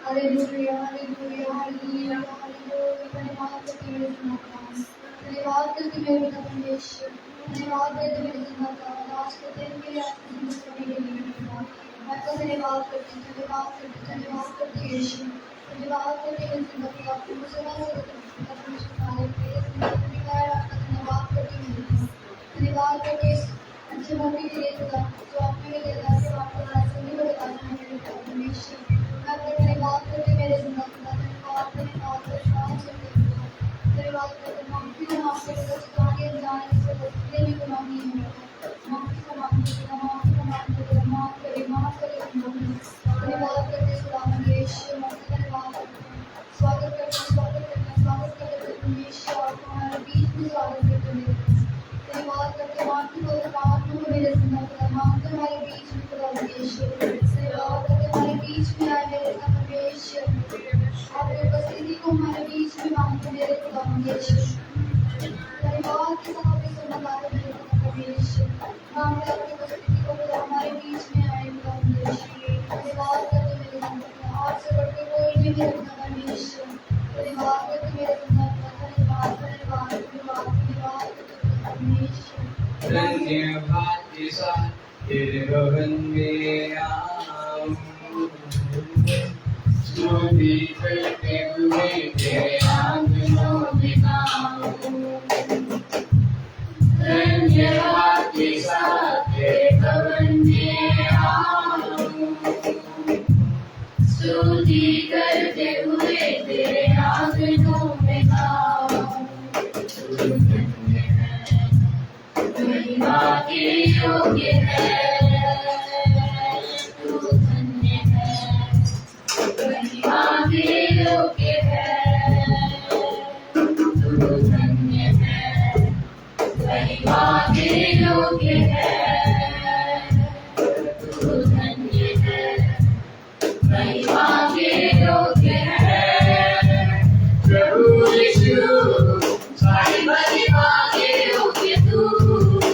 Hallelujah hallelujah hallelujah hallelujah धन्यवाद करते मेरे खुदा धन्यवाद करते मेरे पिता परमेश्वर धन्यवाद देते मेरे खुदा आज के दिन के लिए आपकी जिंदगी करने के लिए मैं आपका धन्यवाद करती यीशु धन्यवाद करती मेरे खुदा आपको मुझे ना से धन्यवाद करती धन्यवाद करके अच्छे मौके के लिए खुदा जो आपने मुझे दिया कि आपको रास्ते में बताना है मेरे पिता परमेश्वर मैं आपका धन्यवाद करती मेरे खुदा धन्यवाद करते माफी को माफ कर दो जाने जाने से बचने में गुनाह नहीं है माफी को माफ करे धन्यवाद करते खुदा यीशु धन्यवाद स्वागत करते यीशु आपको हमारे बीच में स्वागत करते धन्यवाद करते माफी को मेरे खुदा माफी हमारे बीच में खुदा यीशु धन्यवाद करते हमारे बीच में आए मेरे खुदा परमेश्वर आपकी उपस्थिति को हमारे बीच में मांगते मेरे खुदा परमेश्वर धन्यवाद के साथ आपकी सुनना पाते मेरे खुदा परमेश्वर मांगते आपकी उपस्थिति को खुदा हमारे बीच में आए खुदा परमेश्वर धन्यवाद करते मेरे खुदा आपसे बढ़ के कोई भी मेरे खुदा परमेश्वर धन्यवाद करते मेरे खुदा धन्यवाद परमेश्वर धन्यवाद के साथ तेरे भवन में आऊं स्तुति करते हुए तेरे आंगनों में आऊं धन्यवाद के साथ तेरे भवन में आऊं स्तुति करते हुए तेरे आंगनों में आऊं महिमा के योग्य है तू धन्य है महिमा के योग्य है तू धन्य है महिमा के योग्य है तू धन्य है महिमा के योग्य है प्रभु यीशु सारी महिमा के योग्य तू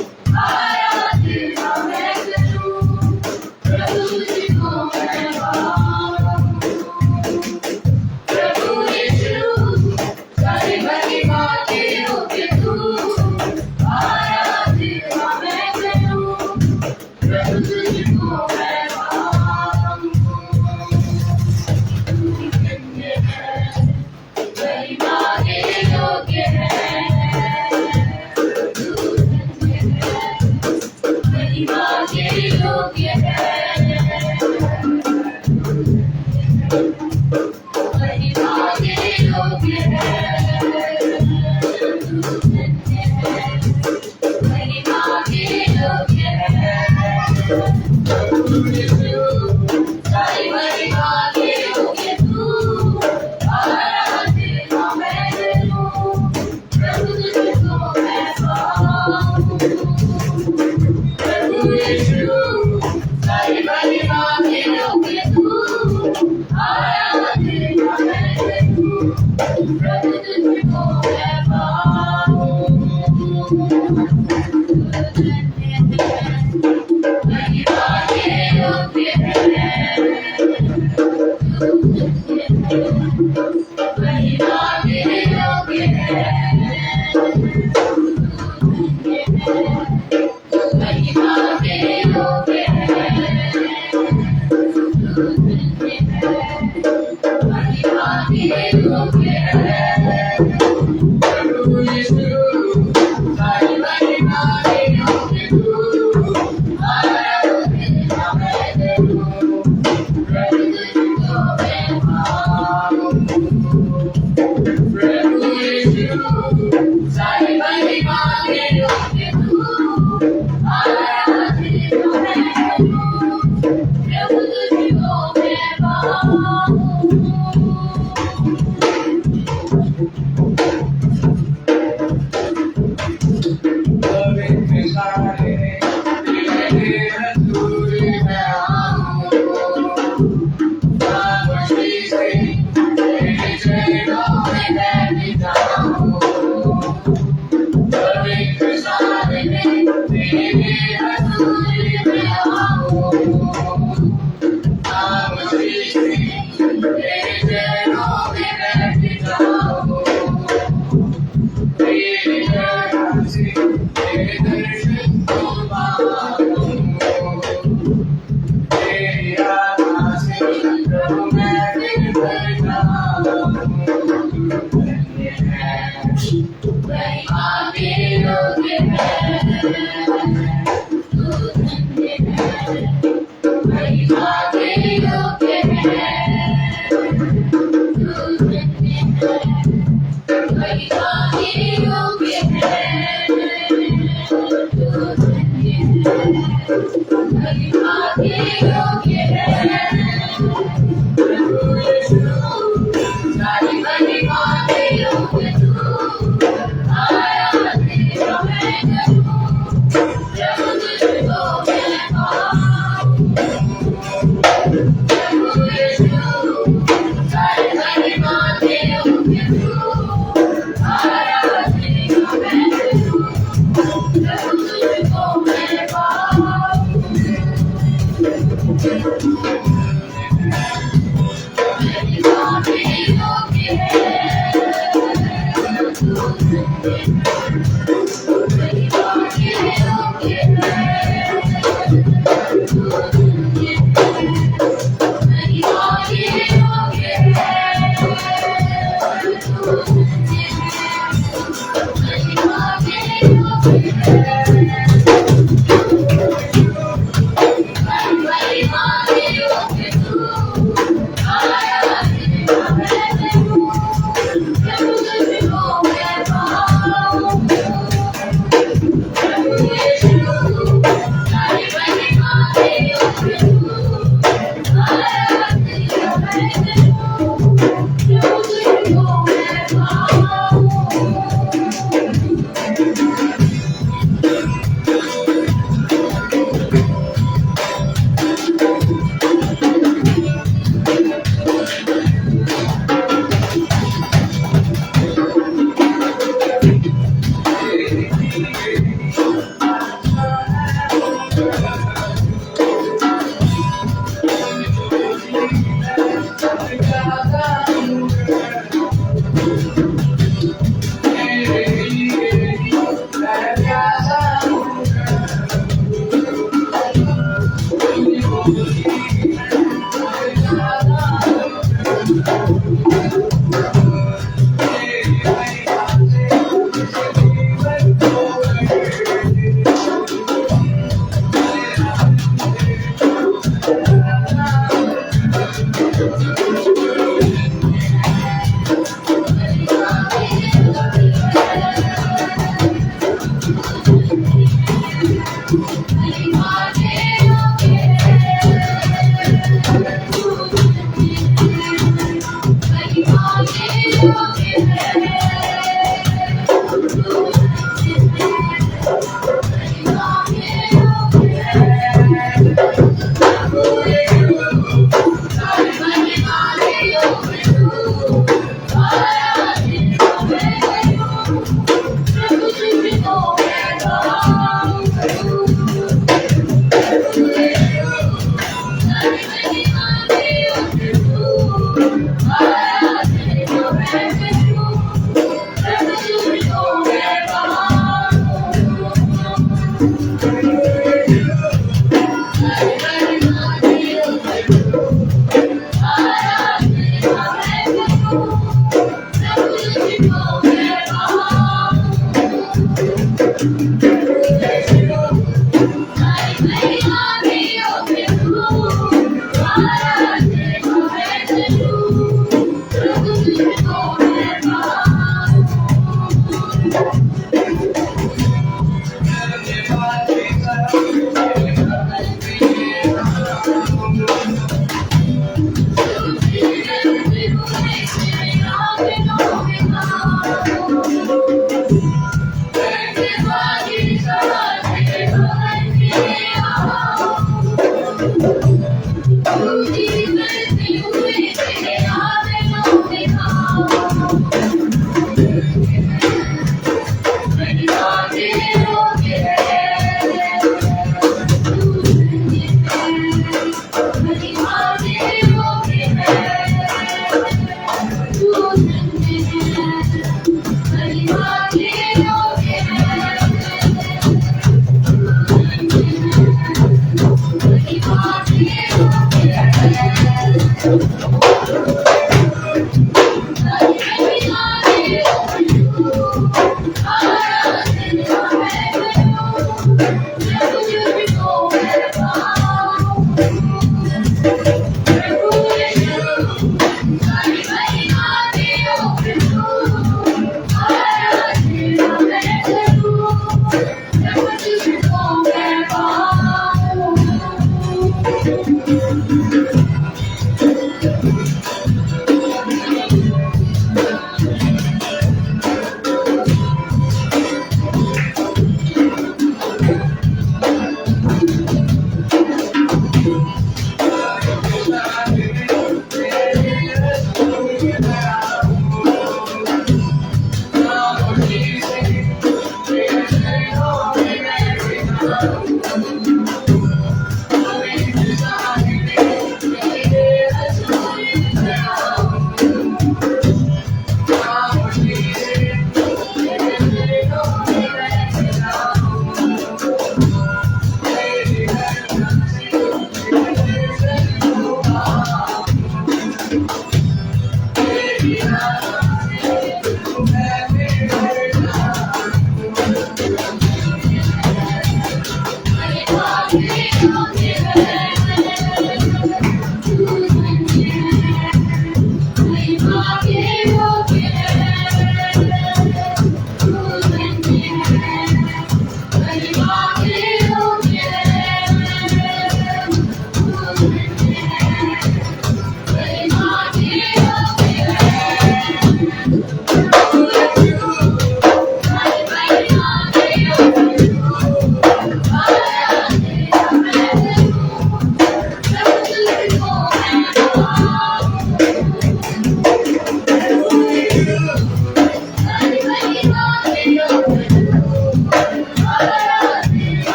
प्रभु यीशु सारी महिमा तेरे प्रभु आराधना मैं तेरू प्रभु तुझको मैं पाऊं मेरी बातें योग्य है मेरी बातें योग्य है मेरी बातें योग्य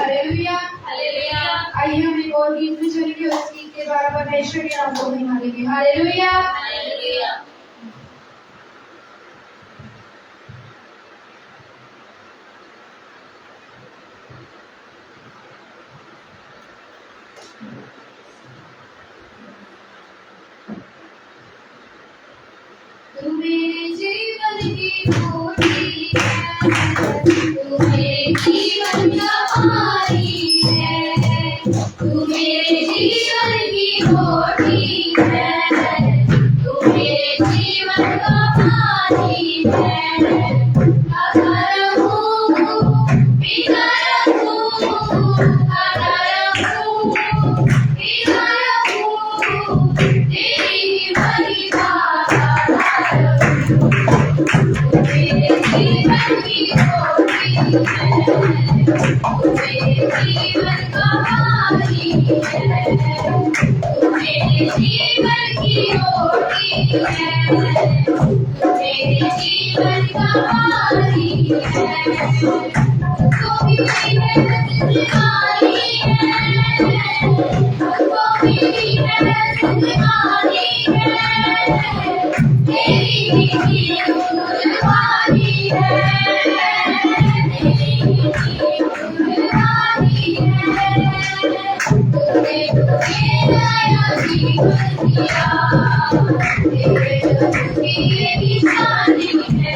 हालेलुया। आइए हम एक और गीत में चलेंगे, उस गीत के द्वारा परमेश्वर के नाम को महिमा देंगे। हालेलुया। तू मेरे जीवन की ज्योति है, तू मेरे जीवन का पानी है, तू मेरे जीवन की ज्योति है, तू मेरे जीवन का पानी है। अगर हूँ बिगर हूँ, अगर हूँ बिगर हूँ, तेरी महिमा मेरे जीवन की ज्योति है, मेरे जीवन का पानी है, मेरे जीवन की ज्योति है, मेरे जीवन का पानी है। तो भी है जिंदगानी है, तो भी है जिंदगानी है, तेरी मीठी कुर्बानी है, तेरी मीठी कुर्बानी है। तूने मुझे नया जीवन दिया, तेरे लहू की ये निशानी है।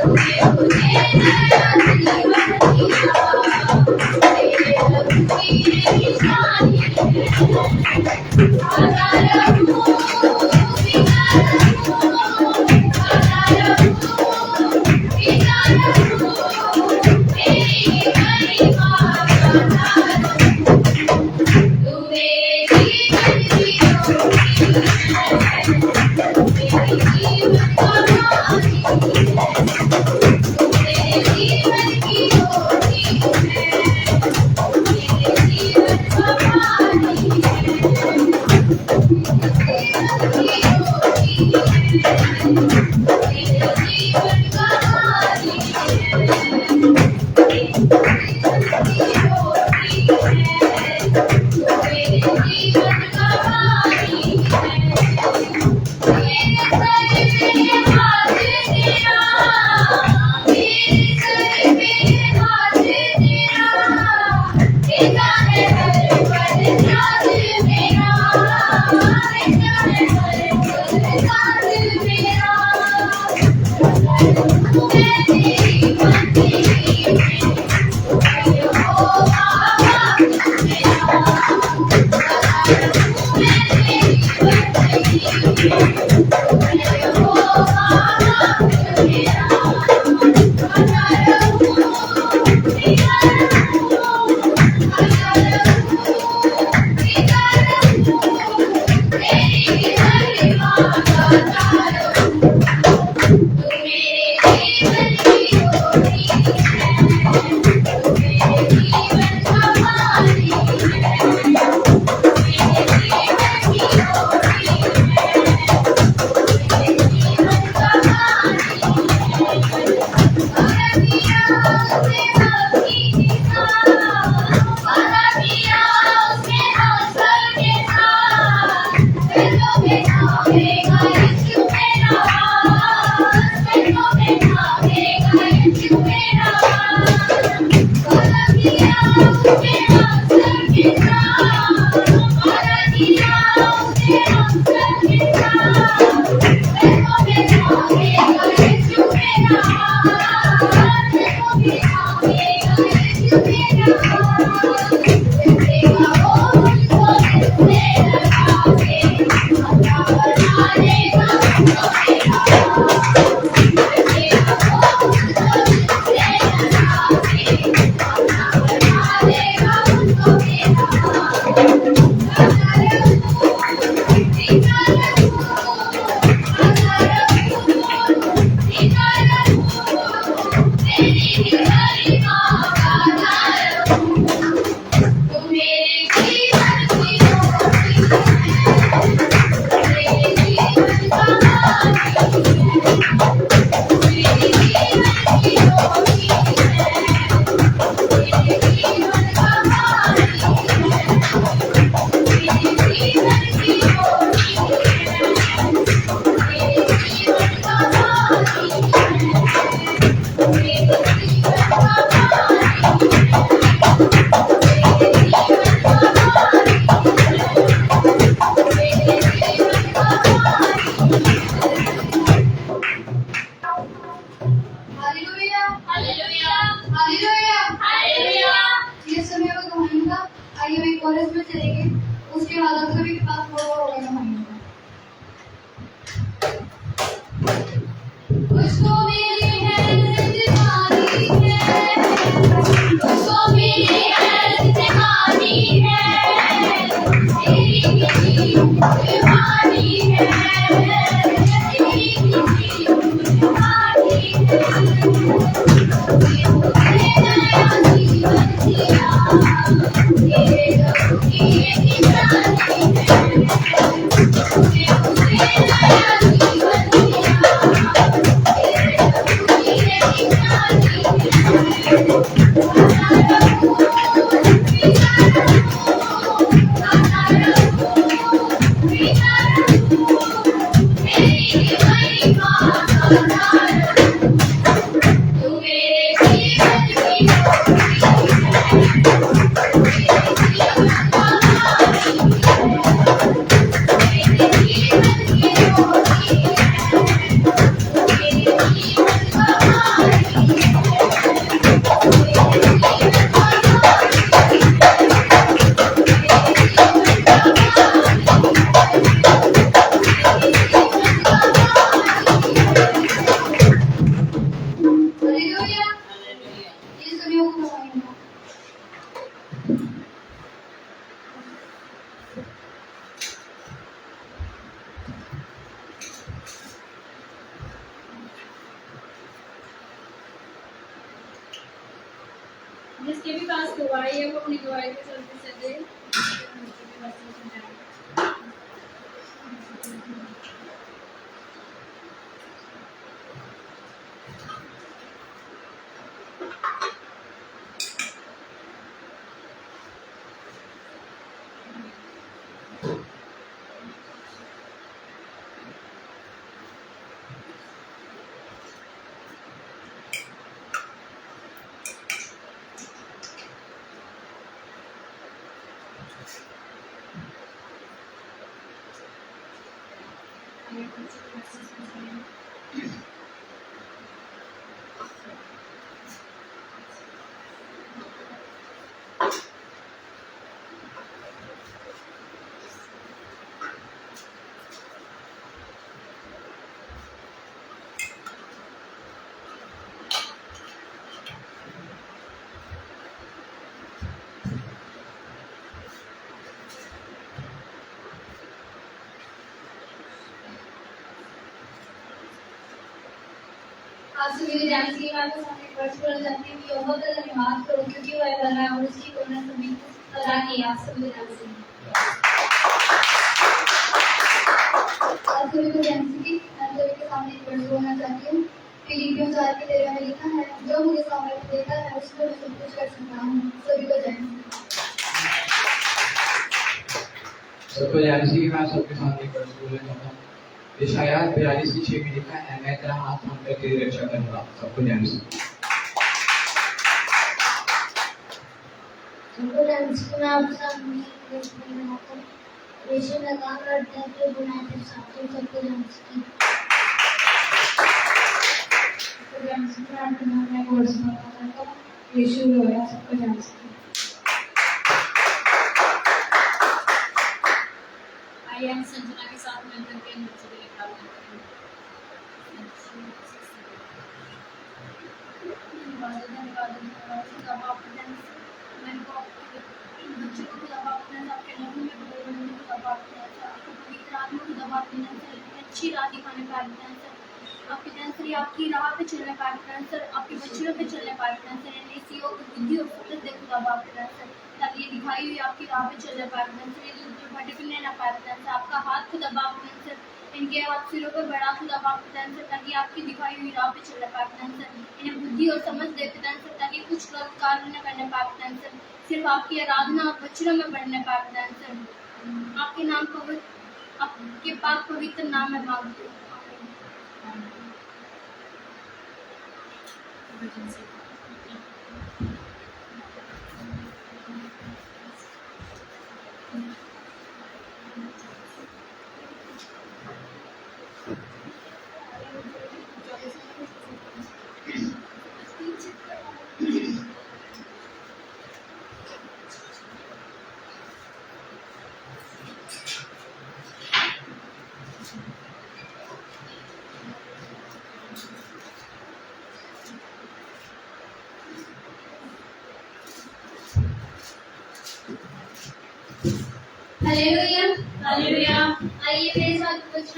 तूने मुझे नया जीवन दिया, तेरे लहू की ये निशानी है। अगर हूँ सभी के पास वो होगा ना माइंड उसको मेरी हैसियत दिखानी है, उसको मेरी हैसियत दिखानी है, तेरी किसी दीवानी है, तेरी किसी दीवानी है, मुझे नया जीवन दिया, तेरे रब की निशानी है, मुझे नया जीवन दिया। हालेलुया ये सभी को माइंड जिसके भी पास गवाही है वो अपनी गवाही को जल्दी से दे। आज से मेरे जाने की बात सामने वर्ष पर जाती है कि यहोवा का धन्यवाद करो क्योंकि वह भला है और उसकी करुणा सभी सदा की आज से मेरे जाने से आज सभी को जाने की मैं सभी के सामने एक वर्ष बोलना चाहती हूँ फिलिपियों 4 के 13 में लिखा है जो मुझे सामर्थ्य देता है उसमें मैं सब कुछ कर सकता हूँ सभी को जाने सबको जानसी की मैं सबके सामने एक वर्ष बोलना चाहता हूँ। यशायाह 42:6 में लिखा है मैं तेरा हाथ थाम कर तेरी रक्षा करूंगा। सबको जानसी सबको जानसी मैं आपके सामने एक वर्ष बोलना चाहता हूँ। यीशु ने काम करते हैं तो गुनाह के साथ तो सबको जानसी सबको जाने मैं आपके नाम में एक वर्ष बोलना चाहता हूँ यीशु लोया सबको जाने आइए हम संजना के साथ मिलकर के नृत्य के लिए प्रार्थना करें। अच्छी राह दिखाने पाते हैं सर आपके कैंसर आपकी राह पे चलने पाते हैं सर आपके बच्चों पे चलने पाते हैं सर इसी योग बुद्धि और फुर्सत देखो दबा पाते हैं सर ताकि ये दिखाई हुई आपकी राह पे चलने पाते हैं सर ये जो भटकने ना पाते हैं सर आपका हाथ को दबा पाते हैं सर इनके हाथ सिरों पर बड़ा को दबा पाते हैं सर ताकि आपकी दिखाई हुई राह पे चलने पाते हैं सर इन्हें बुद्धि और समझ देते हैं सर ताकि कुछ गलत कार्य न करने पाते हैं सर सिर्फ आपकी आराधना और वचनों में बढ़ने पाते हैं सर आपके नाम पवित्र आपके पाक पवित्र नाम में मांगते हैं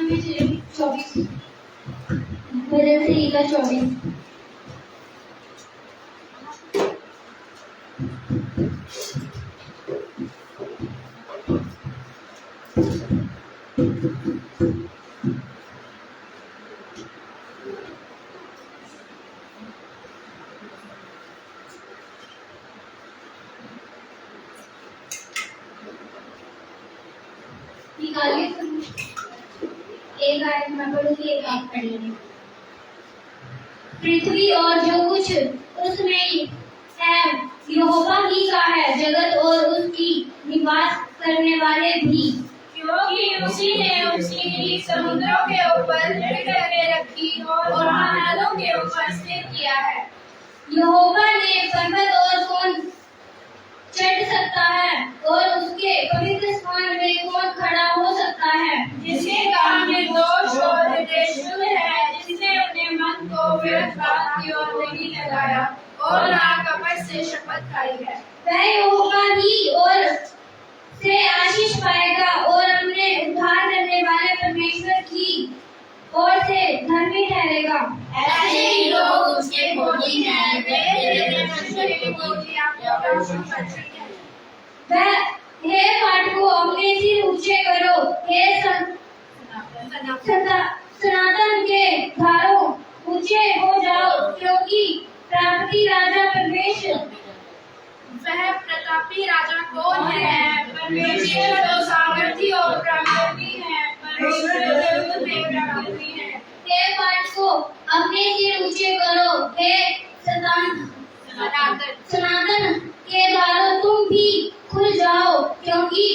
में चले 24 भजन संहिता 24। निकालिए एक आयत मैं पढ़ूंगी, एक आप पढ़ लेंगे। पृथ्वी और जो कुछ उसमें है यहोवा ही का है, जगत और उसकी निवास करने वाले भी, क्योंकि उसी ने उसकी समुद्रों के ऊपर दृढ़ करके रखी और महानदों के ऊपर स्थिर किया है। यहोवा ने पर्वत और कौन चढ़ सकता है, और उसके पवित्र स्थान में कौन खड़ा हो सकता है। जिसके काम निर्दोष और निर्देशुल है, जिसने अपने मन को व्यर्थ बात की ओर नहीं लगाया और ना कपट से शपथ खाई है, वह यहोवा ही और से आशीष पाएगा और अपने उद्धार करने वाले परमेश्वर की ओर से धर्मी ठहरेगा। ऐसे ही लोग उसके भोगी हैं, वे तेरे मनुष्य के भोगी आपको दर्शन करते हैं। वह हे फाटकों अपने सिर ऊंचे करो, हे सनातन के द्वारों ऊंचे हो जाओ, क्योंकि प्राप्ति राजा परमेश्वर वह प्रतापी राजा कौन है? परमेश्वर तो सामर्थी और प्रभावी है, परमेश्वर युद्ध में प्रभावी है। हे फाटकों अपने सिर ऊंचे करो, हे सनातन के द्वारों तुम भी खुल जाओ, क्योंकि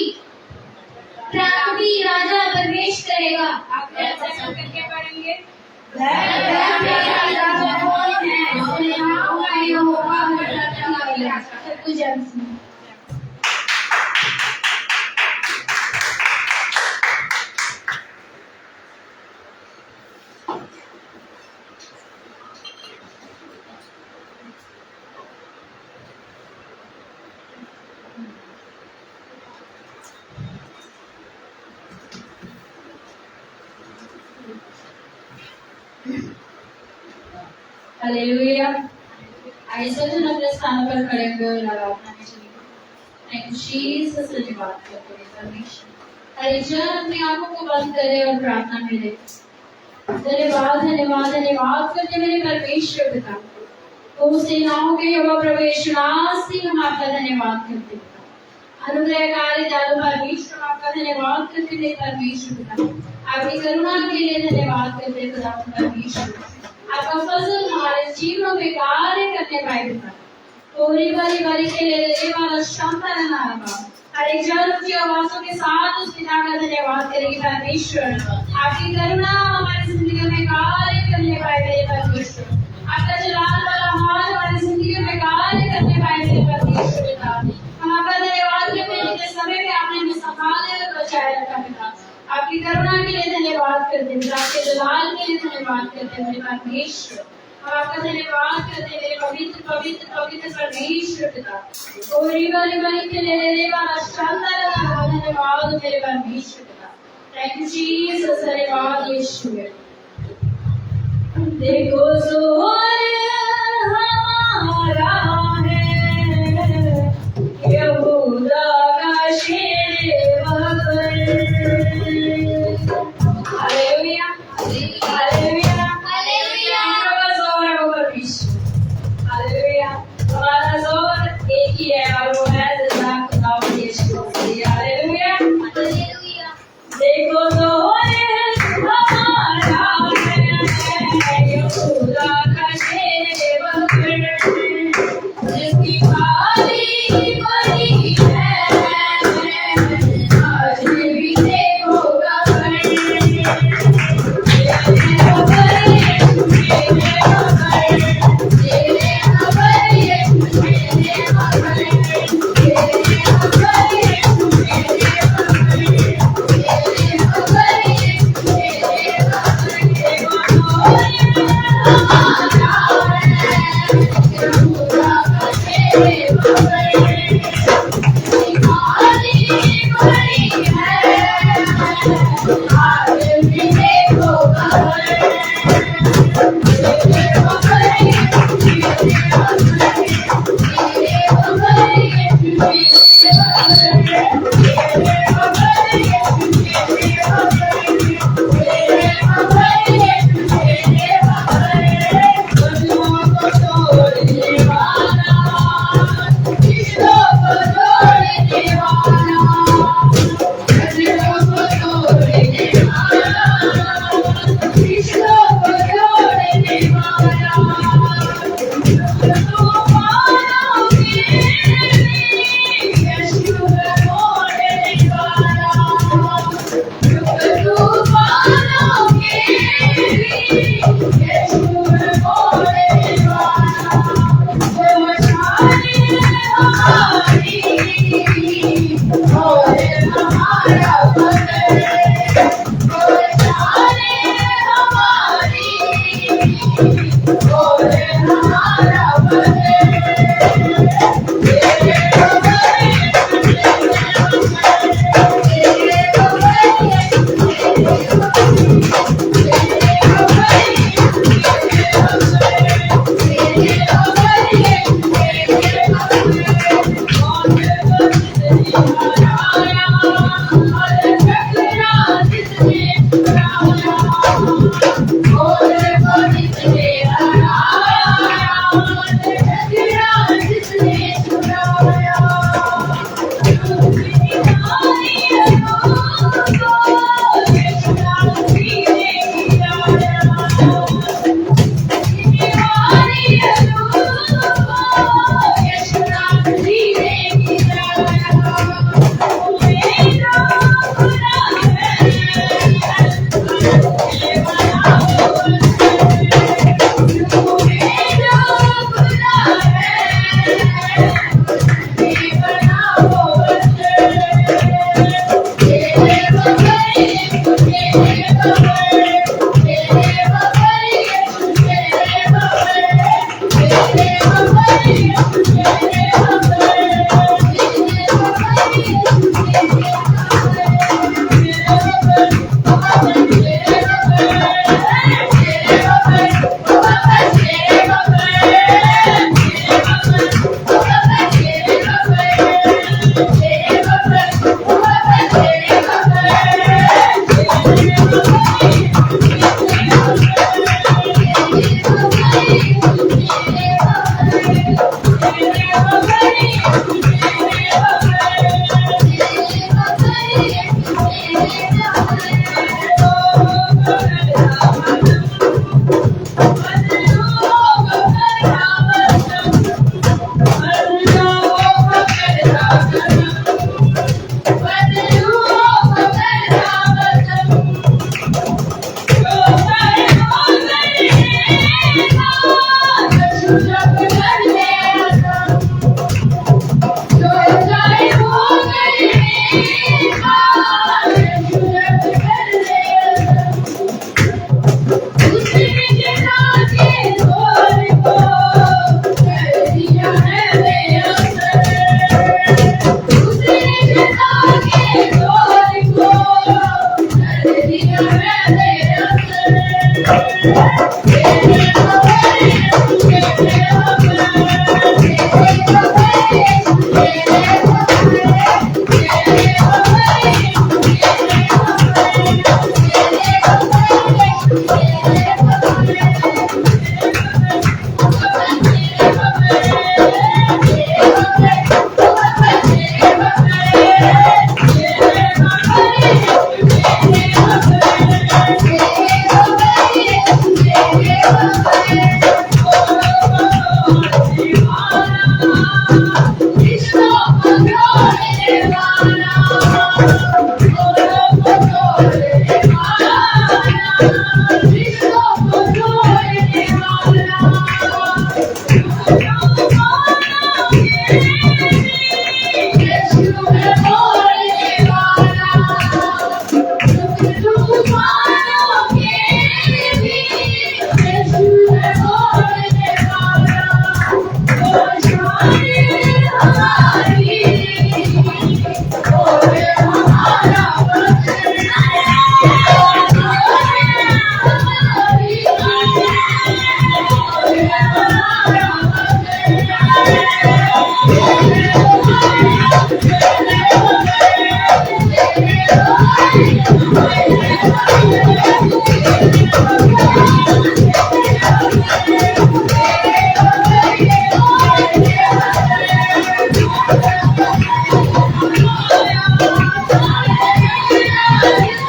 प्राप्ति राजा प्रवेश करेगा। आप ऐसा करके पढ़ेंगे। हालेलुया। आइए सब जन अपने स्थानों पर खड़े हुए और आराधना में चलेंगे। थैंक यू जीसस, धन्यवाद करते हैं परमेश्वर। हर एक जन अपनी आंखों को बंद करे और प्रार्थना में रहे। धन्यवाद धन्यवाद धन्यवाद करते मेरे परमेश्वर पिता, ओ सेनाओं के यहोवा परमेश्वर, हम आपका धन्यवाद करते हैं। अनुग्रहकारी दयालु परमेश्वर, आपका धन्यवाद करते मेरे परमेश्वर पिता। आपकी करुणा के लिए धन्यवाद करते खुदा परमेश्वर। आपका फजल हमारे जीवनों में कार्य करने पाए पिता। पूरी बारी के लिए देवा क्षमता रहना है। हर एक जन की आवाजों के साथ उस पिता का धन्यवाद करेगी परमेश्वर। आपकी करुणा हमारी जिंदगी में कार्य करने पाए मेरे परमेश्वर। आपका जलाल वाला हाथ हमारी जिंदगी में कार्य करने पाए मेरे परमेश्वर पिता। हम आपका धन्यवाद करते हैं जिस समय में आपने हमें संभाले और बचाए रखा पिता। आपकी करुणा के लिए धन्यवाद करते हैं, आपके जलाल के लिए धन्यवाद करते हैं मेरे परमेश्वर। हम आपका धन्यवाद करते हैं मेरे पवित्र पवित्र पवित्र परमेश्वर पिता। पूरी बारी के लिए धन्यवाद मेरे परमेश्वर पिता। थैंक यू जीसस, धन्यवाद यीशु। देखो जोर हमारा है, यहूदा का शेर हालेलुया हालेलुया हालेलुया। हमारा जोर है वो परमेश्वर। हालेलुया। हमारा जोर एक ही है और वो है जनाब खुदा यीशु मसीह। Hallelujah hallelujah. देखो जोर हमारा है, यहूदा का शेर जिसकी बारी बड़ी है, आज भी देखो I will be Thank you.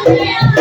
Hallelujah.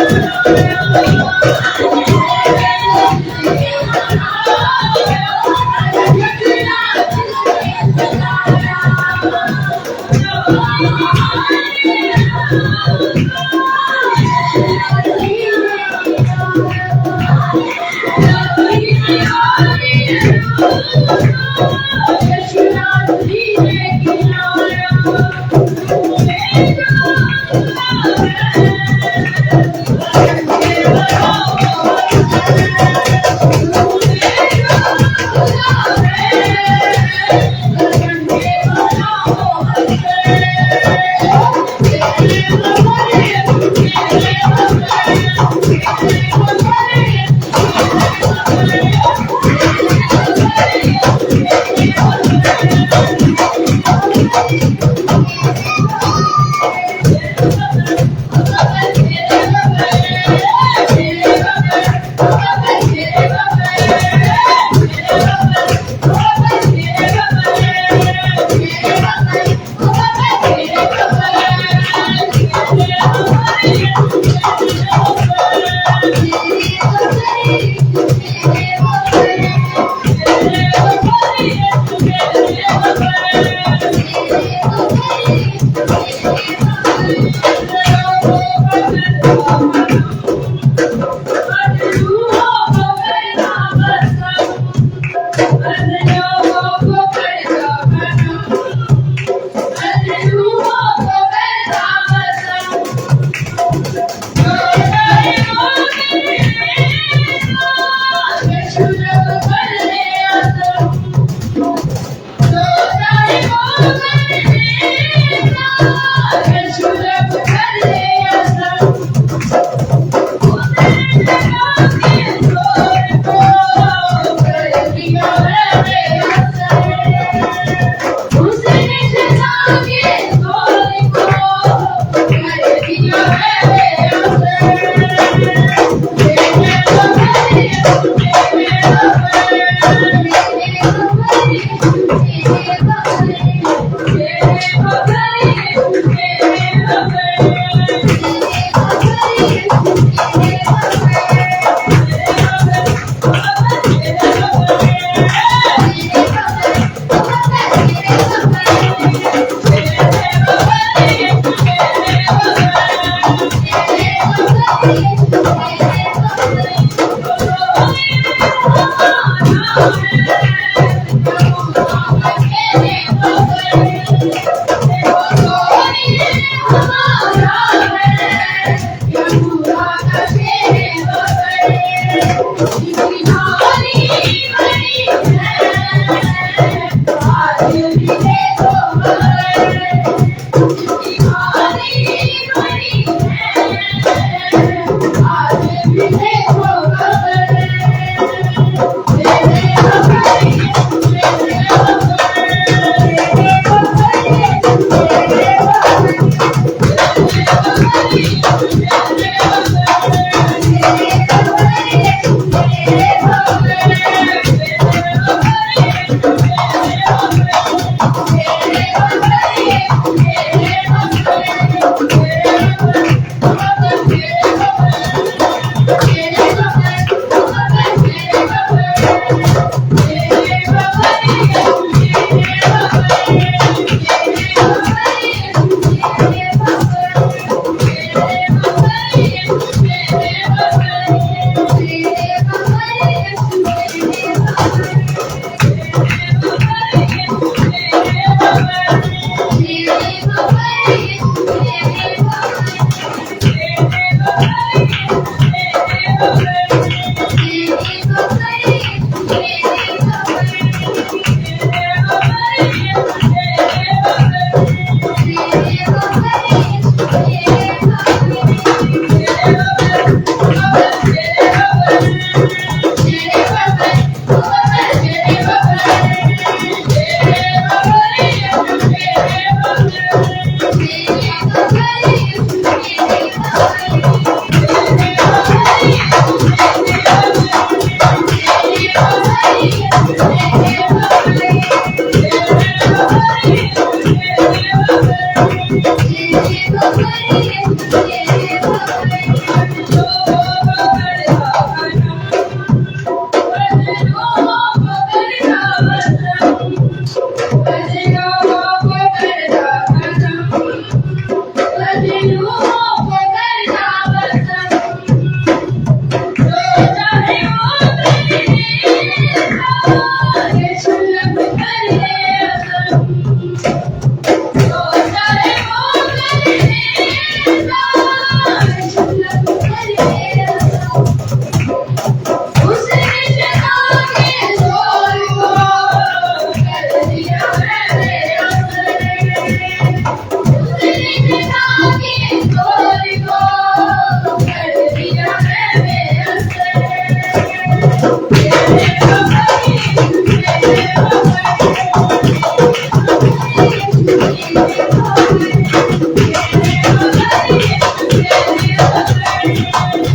हम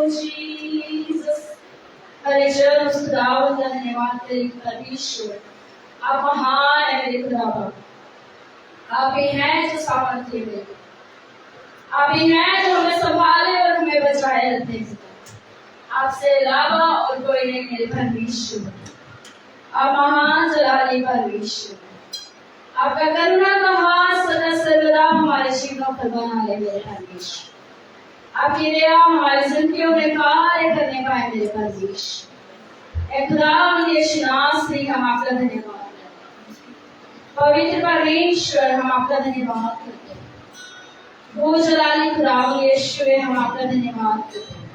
जीसस। हरिचरण उस खुदावंद का धन्यवाद तेरे परमेश्वर। आप महान है मेरे खुदावंद। आप ही हैं जो सामर्थ्य है, आप ही हैं जो हमें संभाले और हमें बचाए रखते हैं। आपसे अलावा और कोई नहीं मेरे परमेश्वर। आप महान जलाली परमेश्वर। आपका करुणा का हाथ सदा सर्वदा हमारे जीवनों पर बना ले मेरे परमेश्वर। आपकी दया हमारी जिंदगियों में कार्य करने पाए मेरे परमेश्वर। ए खुदा यीशु नासरी हम आपका धन्यवाद करते हैं। पवित्र परमेश्वर हम आपका धन्यवाद करते हैं। वो जलाली खुदा यीशु हम आपका धन्यवाद करते हैं।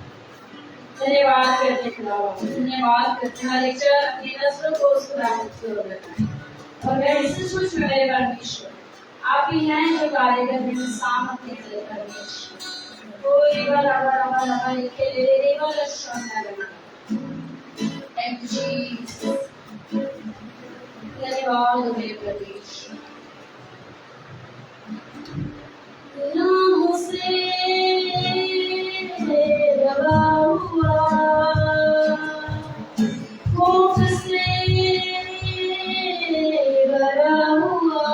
धन्यवाद करते खुदा, धन्यवाद करते हर एक जन अपनी नस्लों को उस खुदा से लगाए। और मैं इसे सोच में मेरे परमेश्वर आप ही हैं जो कार्य करने में सामर्थ्य मेरे परमेश्वर। ओ रिवा लिखे ले रिवा लश्वाना लगा। Thank you Jesus. धन्यवाद मेरे परमेश्वर। गुनाहों से दबा हुआ, खौफ से भरा हुआ,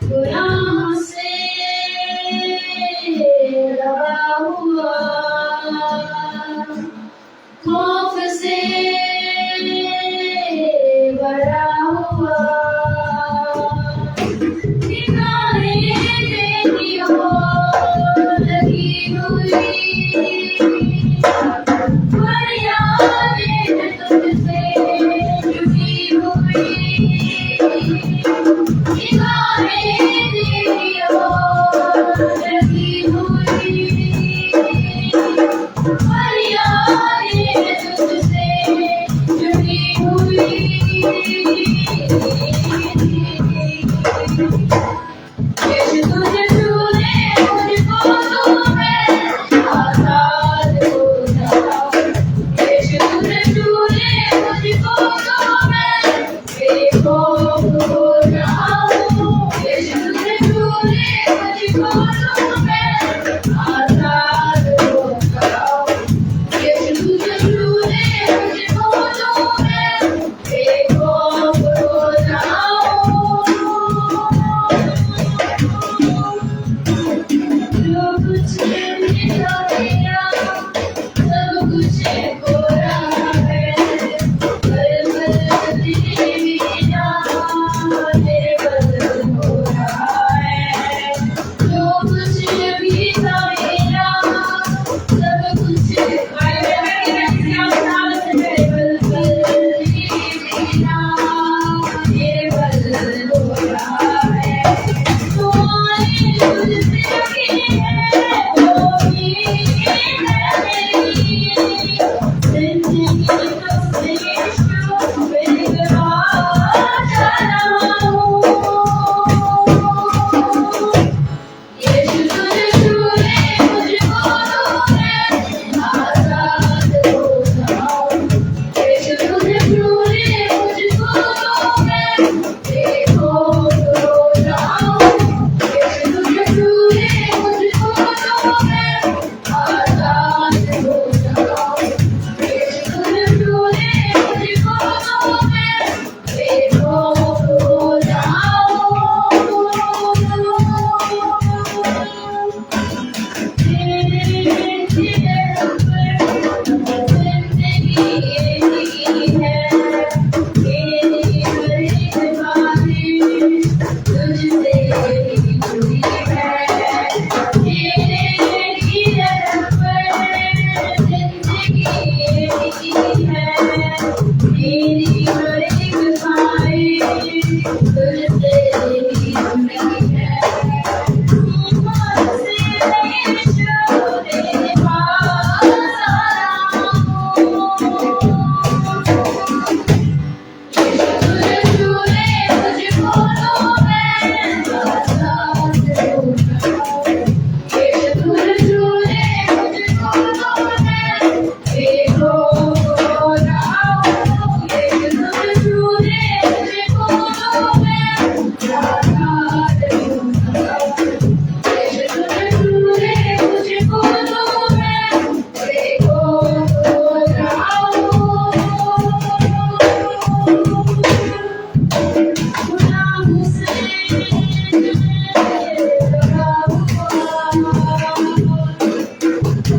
गुनाहों से दबा हुआ, खौफ से भरा हुआ, निगाहें देखी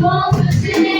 तुझे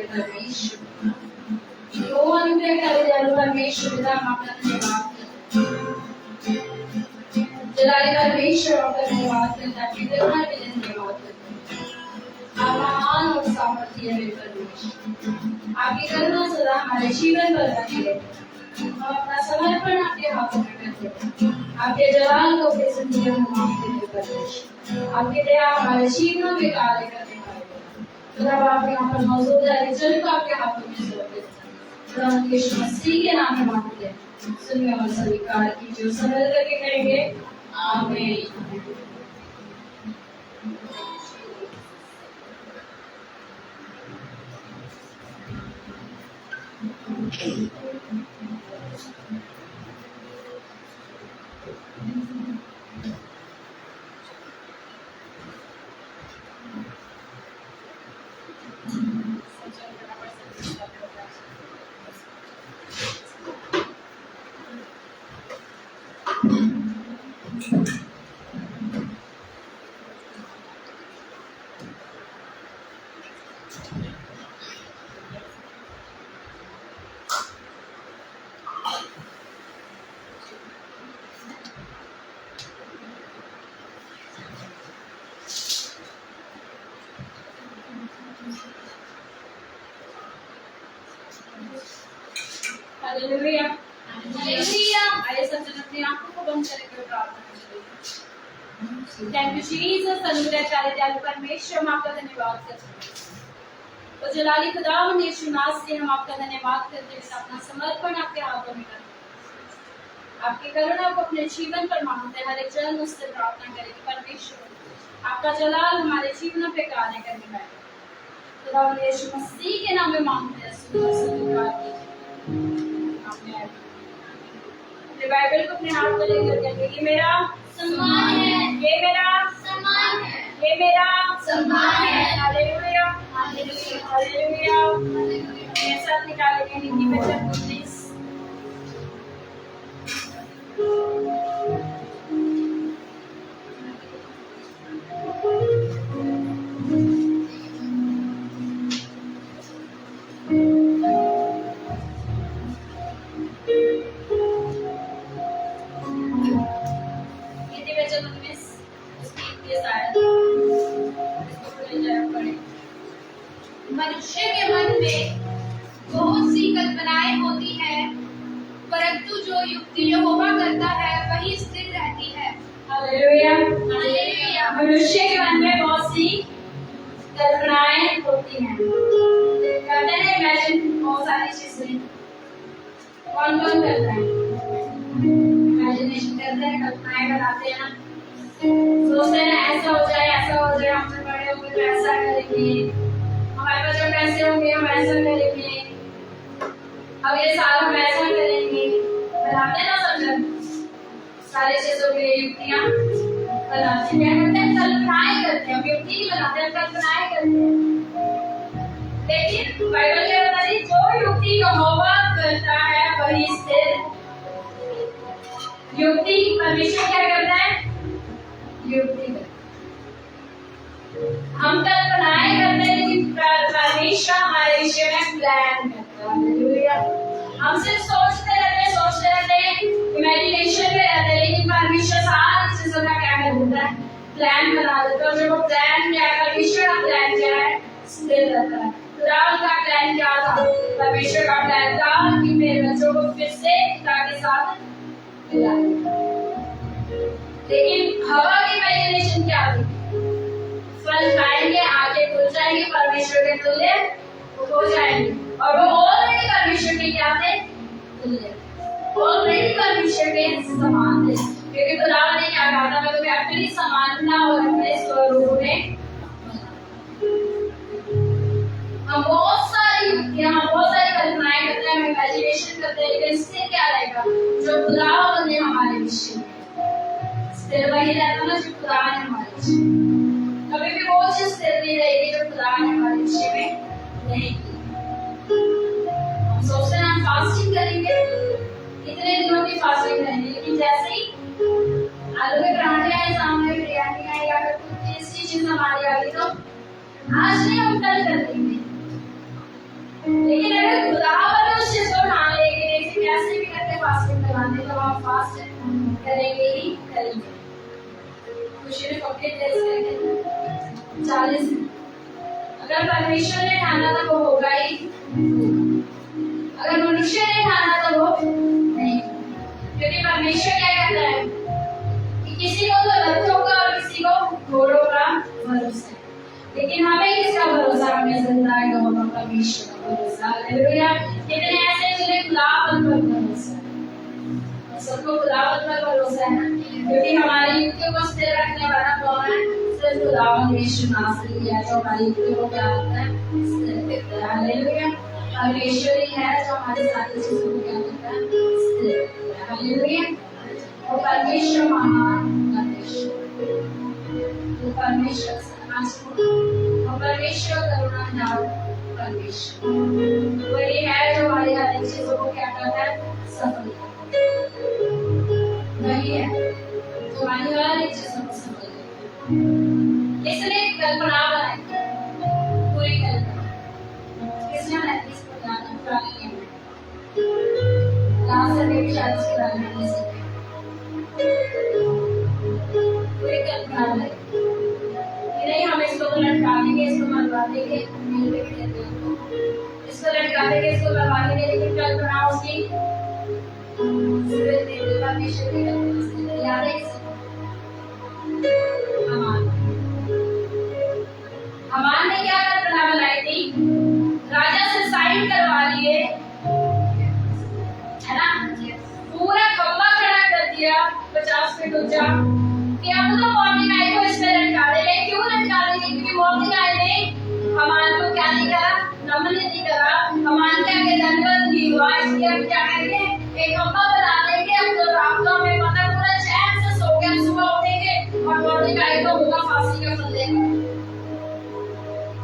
परमेश्वर, वो अनुग्रहकारी दयालु परमेश्वर पिता हम आपका धन्यवाद करते हैं। जलाली परमेश्वर आपका धन्यवाद करते हैं, आपकी करुणा के लिए धन्यवाद करते हैं। आप महान और सामर्थ्य है परमेश्वर, आपकी करुणा सदा हमारे जीवन पर बनी रहे। हम अपना समर्पण आपके हाथों में करते हैं, आपके जलाल को प्रसन्न हम मांगते हैं परमेश्वर, आपकी दया हमारे जीवन में कार्य करने वाले। जब आप यहाँ पर मौजूद है, चल को आपके हाथों में सौंप देते हैं। खुदा यीशु मसीह के नाम में मांगते हैं, सुनिए और स्वीकार कीजिए, समझ करके करेंगे आमीन। Hallelujah, hallelujah. आइए सब जन अपनी आंखों को बंद करके प्रार्थना करें। थैंक यू जीसस, अनुग्रहकारी दयालु परमेश्वर हम आपका धन्यवाद करते हैं। तो जलाली खुदावंद यीशु नासरी से हम आपका धन्यवाद करते हैं, अपना समर्पण आपके हाथों में करते हैं, आपकी करुणा को अपने जीवन पर मांगते हैं। हर एक जन उससे प्रार्थना करेगी परमेश्वर, आपका जलाल हमारे जीवन पे कार्य करने वाले। खुदावंद यीशु मसीह के नाम में मांगते हैं, स्वीकार कीजिए। बाइबल को अपने हाथ में लेकर कहते हैं, ये मेरा सम्मान है, ये मेरा सम्मान है, ये मेरा सम्मान है। Hallelujah, hallelujah, hallelujah. हालेलुया। मेरे साथ निकालेंगे हिंदी में सब प्लीज। मनुष्य के मन में बहुत सी कल्पनाएं होती हैं, परंतु जो युक्ति यहोवा करता है वही स्थिर रहती है। Hallelujah, hallelujah. मनुष्य के मन में बहुत सी कल्पनाएं होती हैं, करते हैं इमेजिन बहुत सारी चीजें। कौन कौन करता है इमेजिनेशन, करते हैं, कल्पनाएं बनाते हैं ना, सोचते हैं ऐसा हो जाए, ऐसा हो जाए, हम जब बड़े होंगे तो ऐसा करेंगे, हमारे पास जब पैसे होंगे हम ऐसा करेंगे, अगले साल हम ऐसा करेंगे। बनाते हैं ना सब जन सारी चीजों के लिए युक्तियां बनाते हैं, क्या करते हैं, कल्पनाएं करते हैं। हम युक्ति नहीं बनाते हैं, कल्पनाएं करते हैं। लेकिन बाइबल क्या बताती है, जो युक्ति यहोवा करता है वही स्थिर। युक्ति परमेश्वर क्या करता है, युक्ति हम कल्पनाएं करते हैं, लेकिन परमेश्वर हमारे विषय में प्लान करता है। हालेलुया। हम सिर्फ सोचते रहते हैं, इमेजिनेशन में रहते हैं, लेकिन परमेश्वर सारी चीजों का क्या कर देता है, प्लान बना देता है। और जो वो प्लान क्या है, परमेश्वर का प्लान क्या है, स्थिर रहता है। खुदा का प्लान क्या था, परमेश्वर का प्लान था कि मेरे बच्चों को फिर से पिता के साथ मिलाए। लेकिन हवा की इमेजिनेशन क्या थी, फल खाएंगे, आंखें खुल जाएंगी, परमेश्वर के तुल्य हो जाएंगे। और वो ऑलरेडी परमेश्वर के क्या थे, तुल्य, ऑलरेडी परमेश्वर के समान थे, क्योंकि खुदा ने क्या कहा था, मैं तुम्हें अपनी समानता और अपने स्वरूप में। हम बहुत सारी युक्तियां, बहुत सारी कल्पनाएं करते हैं, इमेजिनेशन करते हैं, लेकिन इससे क्या रहेगा, जो खुदा ने हमारे विषय में स्थिर वही रहता ना, जो खुदा ने हमारे विषय में। कभी भी वो चीज स्थिर नहीं रहेगी जो खुदा ने हमारे विषय में नहीं की। हम सोचते हैं हम फास्टिंग करेंगे, कितने दिनों की फास्टिंग करेंगे, लेकिन जैसे ही आलू के पराठे आए सामने, बिरयानी आई या फिर कुछ टेस्टी चीज हमारी आ गई, तो आज नहीं हम कल कर देंगे। लेकिन अगर खुदावन उस चीज को ठान लेंगे देखिए कैसे भी करके फास्टिंग करवाने तो आप फास्ट करेंगे ही करेंगे। खुशी ने पक्के टेस्ट करके 40 अगर परमेश्वर ने ठाना तो वो होगा ही, अगर मनुष्य ने ठाना तो वो नहीं। क्योंकि परमेश्वर क्या कहता है कि किसी को तो रथों का और किसी को घोड़ों का भरोसा है, लेकिन हमें किसका भरोसा? हमें जिंदा है गवाह परमेश्वर का भरोसा। हालेलुया। कितने ऐसे जिन्हें खुदावंद पर भरोसा है, सबको खुदावंद पर भरोसा है, क्योंकि हमारी युक्तियों को स्थिर रखने वाला कौन है? सिर्फ खुदावंद यीशु नासरी है, जो हमारी युक्तियों को क्या करता है? स्थिर रखता है। हालेलुया। परमेश्वर ही है जो हमारी सारी चीजों को क्या करता है? स्थिर रखता है। हालेलुया। और परमेश्वर महान परमेश्वर, वो परमेश्वर और परमेश्वर करुणामय परमेश्वर वही है जो हमारी हर एक चीजों को क्या करता है? सफल करता है। वही है जो हमारी हर एक चीजों को सफल करता है। इसलिए कल्पना बनाई, पूरी कल्पना किसने बनाई? इसको जानना पूरा नहीं है। लास्ट से शायद उसके बारे में नहीं सीखे, पूरी कल्पना बनाई। नहीं हम इसको तो लटका देंगे, इसको मरवा देंगे, इसको लटका देंगे, इसको मरवा देंगे, लेकिन कल्पना उसकी परमेश्वर की कल्पना याद है। हमान ने क्या कल्पना बनाई थी? राजा से साइन करवा लिए, है ना? पूरा खंबा खड़ा कर दिया 50 फीट ऊंचा कि अब तो मोर्देखाई को इसमें लटका देंगे। क्यों लटका देंगे? क्योंकि मोर्देखाई ने हमान को क्या नहीं करा? नमन नहीं करा। हमान क्या के दंडवत नहीं हुआ, इसलिए अब क्या करेंगे? एक खंबा बना देंगे। अब तो रात को हमें पता पूरा चैन से सो के सुबह उठेंगे और मोर्देखाई को होगा फांसी का फंदे।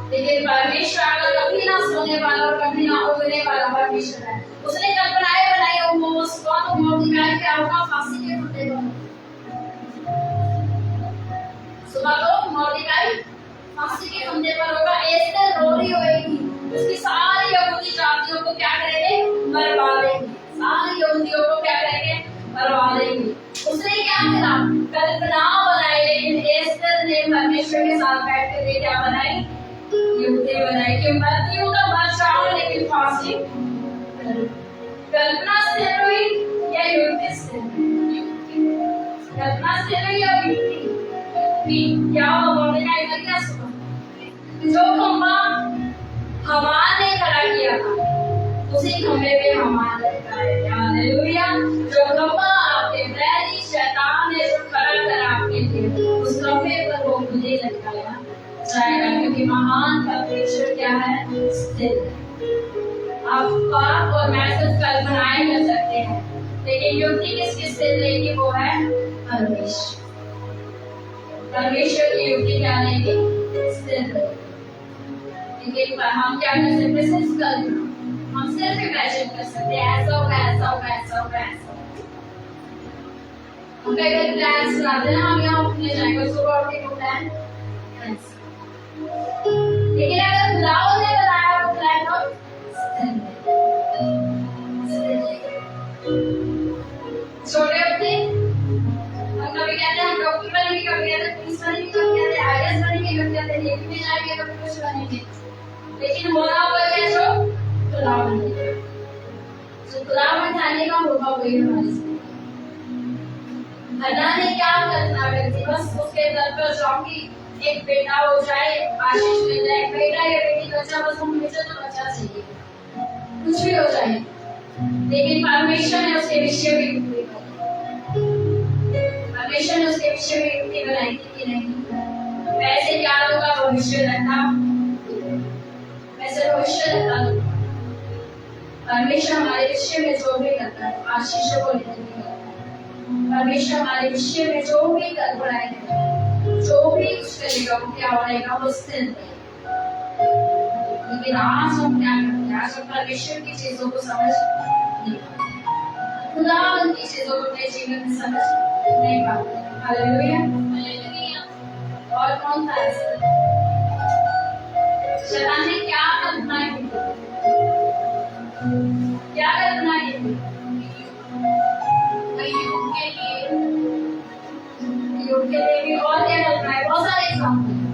लेकिन परमेश्वर अगर कभी ना सोने वाला और कभी ना उगने वाला परमेश्वर है, उसने कल्पनाएं बनाई और वो उसको तो मोर्देखाई क्या होगा? फांसी के फंदे पर। सुबह को मोर्देखाई फांसी के फंदे पर होगा। एस्तर रो रही होगी, उसकी सारी यहूदी जातियों को क्या करेंगे? मरवा देंगे। सारी यहूदियों को क्या करेंगे? मरवा देंगे। उसने क्या करा? कल्पना बनाई, लेकिन एस्तर ने परमेश्वर के साथ बैठ कर क्या बनाई? युक्ति बनाई कि मृत्यु का मर जाओ लेकिन फांसी। कल्पना स्थिर हुई या युक्ति स्थिर हुई? कल्पना स्थिर हुई या युक्ति? क्या मोर्देखाई का क्या सुना? जो खंबा हमान ने खड़ा किया था उसी खंबे पे हमान लटकाया। हालेलुया। जो खंबा आपके बैरी शैतान ने जो खड़ा करा आपके लिए, उस खंबे पर वो खुद ही लटकाया जाएगा, क्योंकि महान परमेश्वर क्या है? स्थिर। आप और मैं सिर्फ कल्पनाएं कर सकते हैं, लेकिन युक्ति किसकी स्थिर रहेगी? वो है परमेश्वर। परमेश्वर की युक्ति क्या रहेगी? स्थिर रहेगी। लेकिन हम क्या कर सकते? सिर्फ कल्पना, हम सिर्फ इमेजिन कर सकते हैं ऐसा होगा, ऐसा होगा, ऐसा होगा, ऐसा होगा। हम कई बार प्लान्स बनाते हैं, हम यहाँ उठने जाएंगे, सुबह उठ के प्लान, लेकिन अगर खुदावंद ने बनाया वो प्लान तो छोटे होते हम कभी कहते हैं हम डॉक्टर बनेंगे, कभी कहते हैं पुलिस बनेंगे, कभी कहते हैं IAS बनेंगे, कभी कहते हैं नेवी में जाएंगे, कभी कुछ बनेंगे। लेकिन होना होगा क्या? जो खुदावंद ने, जो खुदावंद ठाने का होगा वही हमारे साथ। हन्ना ने क्या कल्पना करी थी? बस उसके दर पर जाऊंगी, एक बेटा हो जाए, आशीष मिल जाए, बेटा या बेटी बच्चा, बस मुझे तो बच्चा चाहिए, कुछ भी हो जाए। लेकिन परमेश्वर ने उसके विषय में युक्ति बनाई। परमेश्वर ने उसके विषय में युक्ति बनाई थी कि नहीं, वैसे क्या होगा? भविष्य रहता, वैसे भविष्य रहता। परमेश्वर हमारे विषय में जो भी करता है, आशीषों को लेकर करता है। परमेश्वर हमारे विषय में जो भी कल्पनाएं करता है, जो भी कुछ करेगा वो क्या होगा? वो स्थिर रहेगा। लेकिन आज हम क्या करते हैं? आज हम परमेश्वर की चीजों को समझ नहीं पाते, खुदावंद की चीजों को अपने जीवन में समझ नहीं पाते। हालेलुया। और कौन था ऐसा? शैतान ने क्या कल्पनाएं की? काम किया।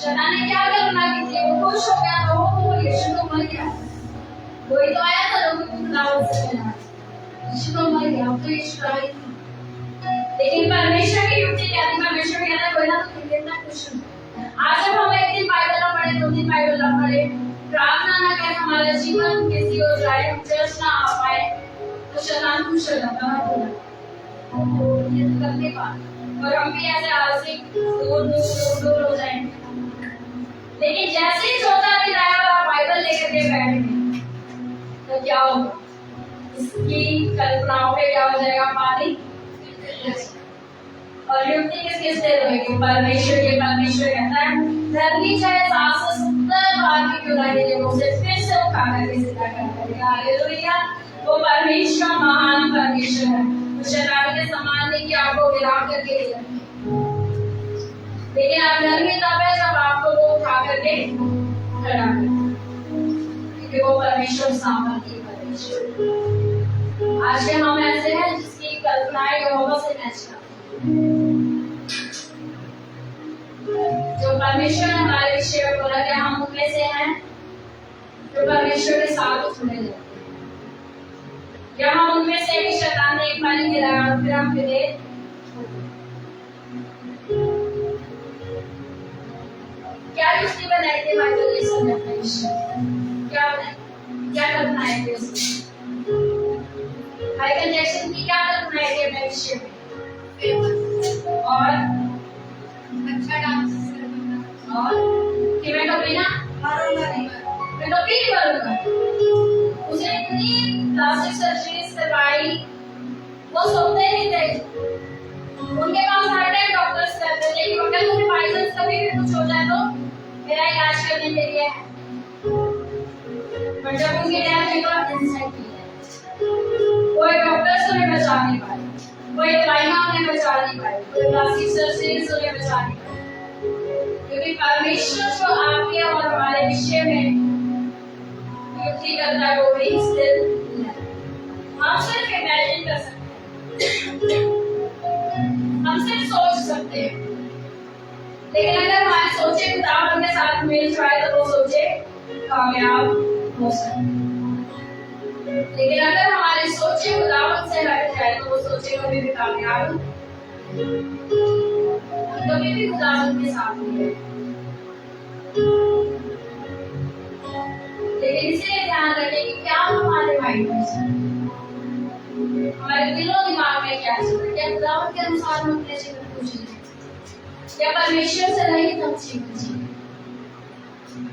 शैतान ने क्या कल्पना की थी? वो खुश हो गया तो वो यीशु तो मर गया, वही तो आया था लोगों को दावत से मिला, यीशु तो मर गया, अब तो यीशु रहा ही नहीं। लेकिन परमेश्वर की युक्ति क्या थी? परमेश्वर कहता है कोई ना तो कितना खुश हूँ। आज जब हम एक दिन बाइबल ना पढ़े, 2 दिन बाइबल ना पढ़े, प्रार्थना ना करें, हमारा जीवन कैसी हो जाए, हम चर्च ना आ पाए, तो शैतान खुश हो जाता है, ये तो करने का, और हम भी ऐसे आलसी दूर हो जाएंगे। लेकिन जैसे ही चौथा दिन आया और आप बाइबल लेकर के बैठेंगे, तो क्या होगा? इसकी कल्पनाओं पे क्या हो जाएगा? पानी और युक्ति किससे रहेगी? परमेश्वर के। परमेश्वर कहता है धरनी चाहे 770 बार की क्यों ना गिरे, उसे फिर से उठा करके सीधा कर देगा। हालेलुया। वो परमेश्वर महान परमेश्वर है, वो शैतान के समान नहीं कि आपको गिरा करके ले जाए, लेकिन आप धर्मी तब है जब आपको वो उठा करके खड़ा करे, क्योंकि वो परमेश्वर सामर्थ्य परमेश्वर। आज के हम ऐसे हैं जिसकी कल्पनाएं यहोवा से मैच करती हैं। जो परमेश्वर ने हमारे विषय में बोला कि हम उनमें से हैं जो परमेश्वर के साथ जुड़े रहते हैं, क्या हम उनमें से भी शैतान ने एक बार गिराया फिर हम गिरे? क्या युक्ति बनाई थी माइकल जैक्सन ने अपने विषय? क्या कल्पनाएं थी उसकी? माइकल जैक्सन की क्या कल्पनाएं थी अपने विषय में? और अच्छा डांस करना, और कि मैं कभी ना मारूंगा नहीं, मैं कभी नहीं मारूंगा। उसने इतनी प्लास्टिक सर्जरीज करवाई, वो सोते नहीं थे, उनके पास हर टाइम डॉक्टर्स रहते थे कि अगर मुझे बाइसेप्स कभी भी कुछ हो जाए तो मेरा इलाज करने के लिए है। पर जब उनकी डेथ हुई तो इंसाइट कोई डॉक्टर्स उन्हें बचा नहीं पाए, कोई दवाइयां उन्हें बचा नहीं पाई, कोई प्लास्टिक सर्जरीज उन्हें बचा नहीं पाई, क्योंकि परमेश्वर जो आपके और हमारे विषय में युक्ति करता है वो भी स्थिर है। हम सिर्फ इमेजिन कर सकते हैं, हम सिर्फ सोच सकते हैं, लेकिन अगर हमारी सोचे खुदावंद के साथ मिल जाए तो वो सोचे कामयाब हो सकते। लेकिन अगर हमारी सोचे खुदावंद से हट जाए तो वो सोचे कभी भी कामयाब कभी भी खुदावंद के साथ नहीं है। लेकिन इसे ध्यान रखें कि क्या हमारे माइंड में चल रहा है, हमारे दिलों दिमाग में क्या चल रहा है, क्या खुदावंद के अनुसार हम अपने जीवन को जी रहे हैं, क्या परमेश्वर से रहित हम जीवन जी रहे हैं,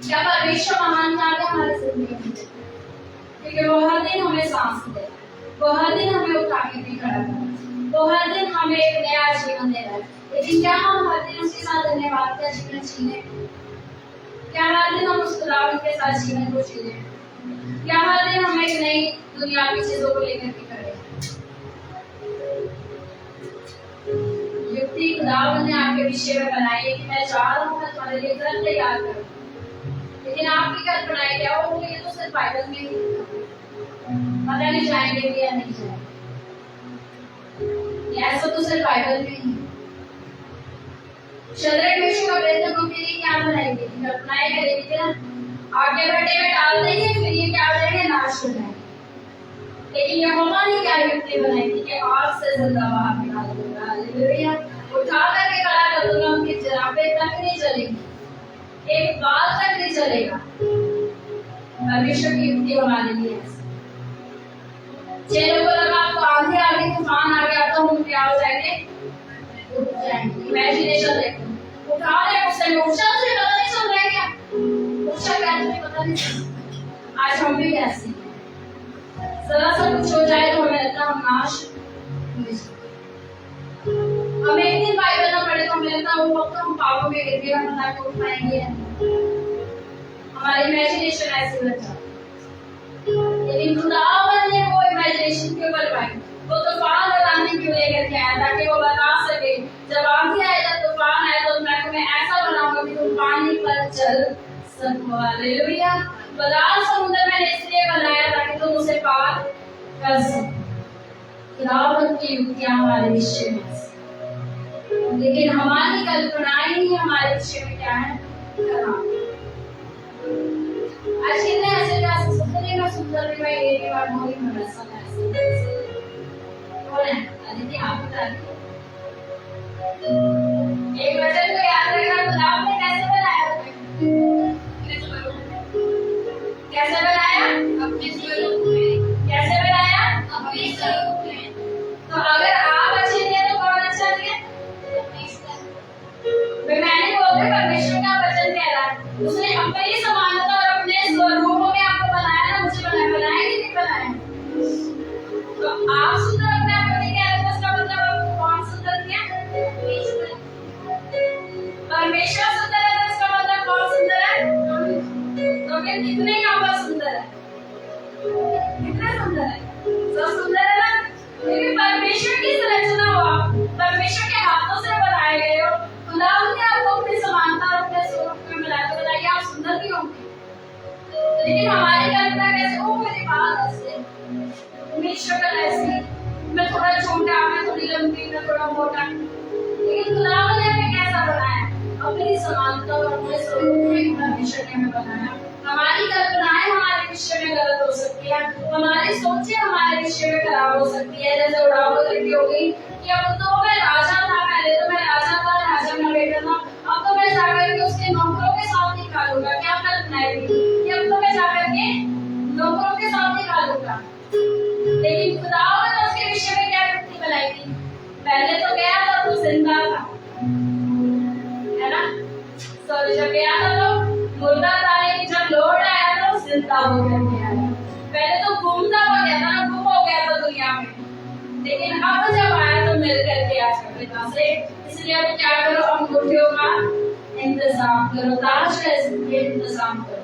क्या परमेश्वर महान कार्य हमारे जिंदगी में, क्योंकि वो हर दिन हमें सांस दे, वो हर दिन हमें उठा के भी खड़ा कर, वो हर दिन हमें एक नया जीवन दे रहा है। लेकिन क्या हम हर दिन उसके साथ धन्यवाद का जीवन जीने? क्या हर दिन हम उस खुदावंद के साथ जीवन को जी रहे हैं? क्या हर दिन हम एक नई दुनियावी चीजों को लेकर के खड़े हैं? युक्ति खुदावंद ने आपके विषय में बनाई है कि मैं चाह रहा हूँ मैं तुम्हारे लिए घर तैयार करूँ, लेकिन आपकी कल्पनाएं क्या होंगी? ये तो सिर्फ बाइबल में ही पता नहीं जाएंगे भी या नहीं जाएंगे, ऐसा तो सिर्फ बाइबल में ही। शद्रक मेशक अबेदनगो के लिए क्या बनाई गई थी? कल्पनाएं करेगी कि आगे भट्टे में डाल देंगे फिर ये क्या हो जाएंगे? नाश हो जाएंगे। लेकिन यहोवा ने क्या युक्ति बनाई थी कि आग से जिंदा बाहर निकाल दूंगा, हालेलुया, उठा करके खड़ा कर दूंगा, उनकी जराबे तक नहीं चलेगी, एक बाल तक नहीं चलेगा। परमेश्वर की युक्ति हमारे लिए है। चेहरे को लगा आपको आंधी आ गई, तूफान आ गया तो हम क्या हो जाएंगे? उठ जाएंगे। इमेजिनेशन देखो, उठा रहे उससे ऊर्जा से पता नहीं चल रहा है क्या? ऊर्जा क्या है पता नहीं चल। आज हम भी ऐसे हैं, जरा सा कुछ हो जाए तो हमें लगता है हम नाश। हम एक दिन बाइबल ना पढ़े तो हमें लगता है वो वक्त हम पापों में गिर गए, हम पता नहीं उठ पाएंगे। हमारी इमेजिनेशन ऐसी लग जाती है, लेकिन खुदावंद ने वो इमेजिनेशन क्यों करवाई? वो तूफान लगाने क्यों लेकर के आया? ताकि वो बता सके जब आंधी आए जब तूफान आए तो मैं तुम्हें ऐसा बनाऊंगा कि तुम पानी पर चल सको, हालेलुया। बदाल समुद्र मैंने इसलिए बनाया ताकि तुम उसे पार कर सको। खुदावंद की युक्तियां हमारे विषय में लेकिन हमारी कल्पनाएं ही हमारे विषय में क्या है, खराब। आज कितने ऐसे ऐसे सुंदर में सुंदर भी मैं ये भी बात होगी मैं वैसा कौन है अदिति, आप बता दीजिए। एक वचन को याद रखना, खुदा आपने कैसे बनाया तुम्हें? कैसे बनाया? अपने स्वरूप में। कैसे बनाया? अपने स्वरूप में। तो अगर आप अच्छे नहीं है तो कौन अच्छा नहीं है? मैंने बोल रही परमेश्वर का वचन कह रहा है उसने अपनी समानता और अपने स्वरूप में आपको बनाया ना, मुझे बनाया कि नहीं बनाया? तो आप सुंदर अपने आप को नहीं कह रहे, उसका मतलब आपको कौन सुंदर किया? परमेश्वर सुंदर है, तो इसका मतलब कौन सुंदर है? तो फिर कितने यहाँ पर सुंदर है? कितने सुंदर है? सब सुंदर है ना? क्योंकि परमेश्वर की संरचना हो आप, परमेश्वर के हाथों से बनाए गए हो। खुदा ने आपको अपनी समानता और अपने स्वरूप में बनाया, तो बताइए आप सुंदर भी होंगे। लेकिन हमारी कल्पना कैसे, ओ मेरी बात ऐसे, मेरी शक्ल ऐसी, मैं थोड़ा छोटा, मैं थोड़ी लंबी, मैं थोड़ा मोटा। लेकिन खुदा ने हमें कैसा बनाया? अपनी समानता और अपने स्वरूप में परमेश्वर ने हमें बनाया। हमारी कल्पनाएं हमारे विषय में गलत हो सकती है, हमारी सोचें हमारे विषय में खराब हो सकती है। जैसे उड़ाव लड़की हो गई कि अब तो मैं राजा था, पहले तो मैं राजा था, राजा का बेटा था, अब तो मैं जाकर के उसके नौकरों के साथ ही खा लूंगा। क्या कल्पनाएं थी कि अब तो मैं जाकर के नौकरों के साथ ही खा लूंगा। लेकिन खुदा ने उसके विषय में क्या युक्ति बनाई थी? पहले तो गया था तो जिंदा था, है ना? सॉरी, जब गया था तो मुर्दा था, लेकिन जब लौट आया तो जिंदा हो गया। पहले तो घूमता हो गया था ना, गुम हो गया था दुनिया में, लेकिन अब जब आया तो मिल करके आ पिता से। इसलिए अब क्या करो, अंगूठियों का इंतजाम करो, ताज का इंतजाम करो।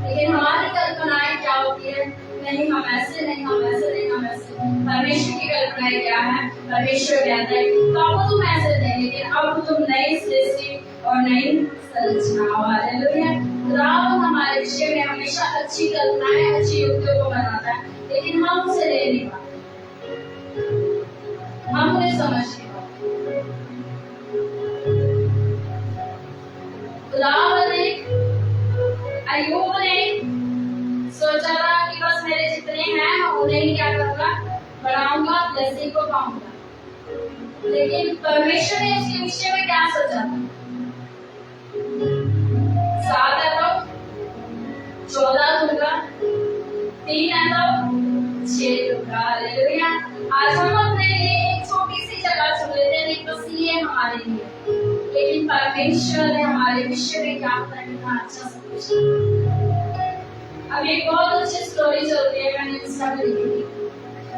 लेकिन हमारी कल्पनाएं क्या होती है? नहीं हम ऐसे, नहीं हम ऐसे, नहीं हम ऐसे। परमेश्वर की कल्पनाएं क्या है? परमेश्वर कहता है तो अब तुम ऐसे नहीं, लेकिन अब तुम नई सृष्टि और नई संरचना। हालेलुया। खुदा हमारे विषय में हमेशा अच्छी कल्पनाएं, अच्छी युक्तियों को बनाता है, लेकिन हम उसे ले नहीं पाते, हम उन्हें समझ नहीं पाते। खुदा ने, अय्यूब ने सोचा था कि बस मेरे जितने हैं उन्हें ही क्या करूंगा, बढ़ाऊंगा, ब्लेसिंग को पाऊंगा। लेकिन परमेश्वर ने उसके विषय में क्या सोचा था? 7 है तो 14 दूंगा, 3 है तो 6 दूंगा। हालेलुया। आज हम अपने लिए एक छोटी सी जगह चुन लेते हैं, नहीं बस ये हमारे लिए, लेकिन परमेश्वर ने हमारे विषय में क्या करना अच्छा सोचा। अब एक बहुत अच्छी स्टोरी चलती है, मैंने इंस्टा पे देखी थी।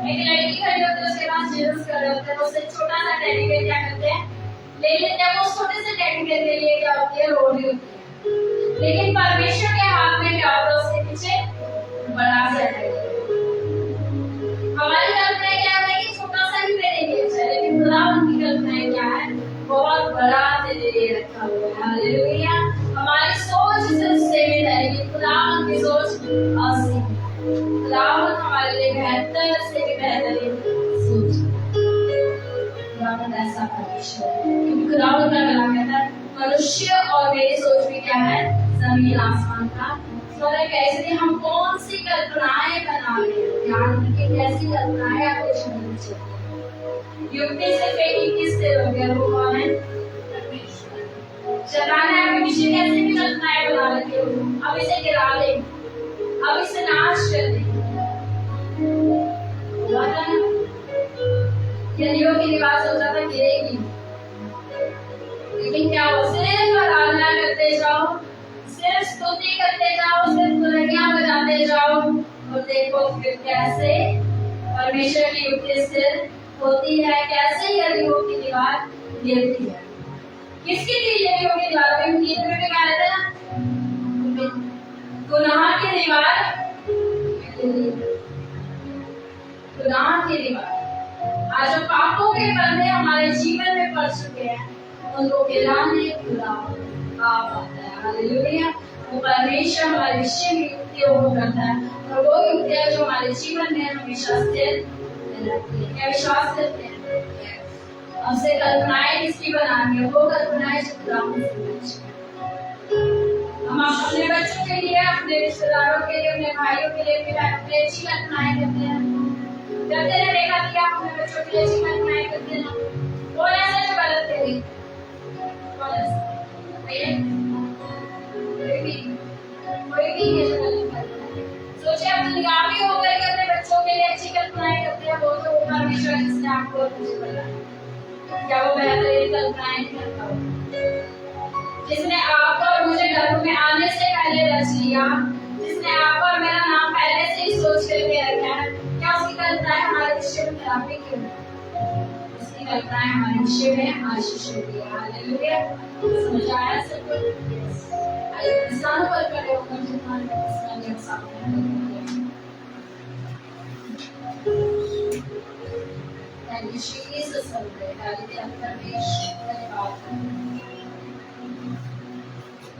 एक लड़की खड़ी होती है, उसके पास जीसस कर रहे होते हैं, उससे छोटा सा टेडी बेयर क्या करते हैं, ले लेते हैं। वो छोटे से टेडी बेयर के लिए क्या होती है, रो रही होती है। लेकिन परमेश्वर के हाथ में क्या होता है, उसके पीछे बड़ा सा टेडी बेयर। हमारी कल्पना क्या है कि छोटा सा ही टेडी बेयर है, लेकिन खुदा की कल्पना क्या है, बहुत बड़ा तेरे लिए रखा हुआ है। हालेलुया। हमारी सोच सिर्फ सीमित है, लेकिन खुदा की सोच असीमित है। खुदा हमारे लिए बेहतर से भी बेहतरीन सोच ऐसा परमेश्वर है, क्योंकि खुदा अपना गला कहता है मनुष्य और मेरी सोच भी क्या है, जमीन आसमान का फर्क है। इसलिए हम कौन सी कल्पनाएं बना रहे हैं, ध्यान रखिए कैसी कल्पनाएं आपको चुननी चाहिए। युक्ति सिर्फ एक ही स्थिर हो गया, वो कौन है? शैतान ने आपके विषय कैसे भी कल्पनाएं बना रखी हो, अब इसे गिरा दे, अब इसे नाश कर दे। यदि की निवास सोचा था गिरेगी, लेकिन क्या हो, सिर्फ आराधना करते जाओ, सिर्फ स्तुति करते जाओ, सिर्फ दुल्हनियां बजाते जाओ, और देखो फिर कैसे परमेश्वर की युक्ति स्थिर होती है, कैसे यरीहो की दीवार गिरती है। किसकी थी यरीहो की दीवार? में गीत में भी गा रहे थे ना, गुनाह की दीवार, गुनाह की दीवार। आज जो पापों के पर्दे हमारे जीवन में पड़ चुके हैं, उनको गिराने खुदा आप आता है। हालेलुया। वो परमेश्वर हमारे विषय में युक्तियों को करता है, और वो युक्तियां जो हमारे जीवन में हमेशा स्थिर रहती है। क्या विश्वास करते हैं? अब से कल्पनाएं किसकी बनानी है, वो कल्पनाएं जो खुदा हमसे पूछे। हम अपने बच्चों के लिए, अपने रिश्तेदारों के लिए, अपने भाइयों के लिए, अपने अच्छी कल्पनाएं करते हैं। जब तेरे देखा कि आप अपने बच्चों के लिए अच्छी कल्पनाएं करते हैं, वो ऐसा जो गलत करेगी, कोई भी ये जो गलत करता है। सोचे आप दुनियावी होकर के अपने बच्चों के लिए अच्छी कल्पनाएं करते हैं, वो तो परमेश्वर जिसने आपको और मुझे बनाया, क्या वो बेहतरीन कल्पनाएं नहीं करता हो? जिसने आपको और मुझे गर्भ में आने से पहले रच लिया, जिसने आपको और मेरा नाम पहले से ही सोच करके रखा है, क्या उसकी कल्पनाएं हमारे विषय में खराबी क्यों? उसकी कल्पनाएं हमारे विषय में आशीष होगी। हालेलुया। समझ आया सबको? आइए स्थानों पर खड़े होकर जितना सामने Thank you, Jesus.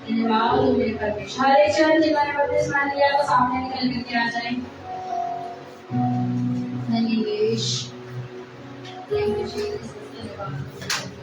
धन्यवाद हो मेरे परमेश्वर। हर एक जन जिन्होंने बपतिस्मा लिया वो सामने निकल करके आ जाए। धन्यवाद। Thank you, Jesus. धन्यवाद।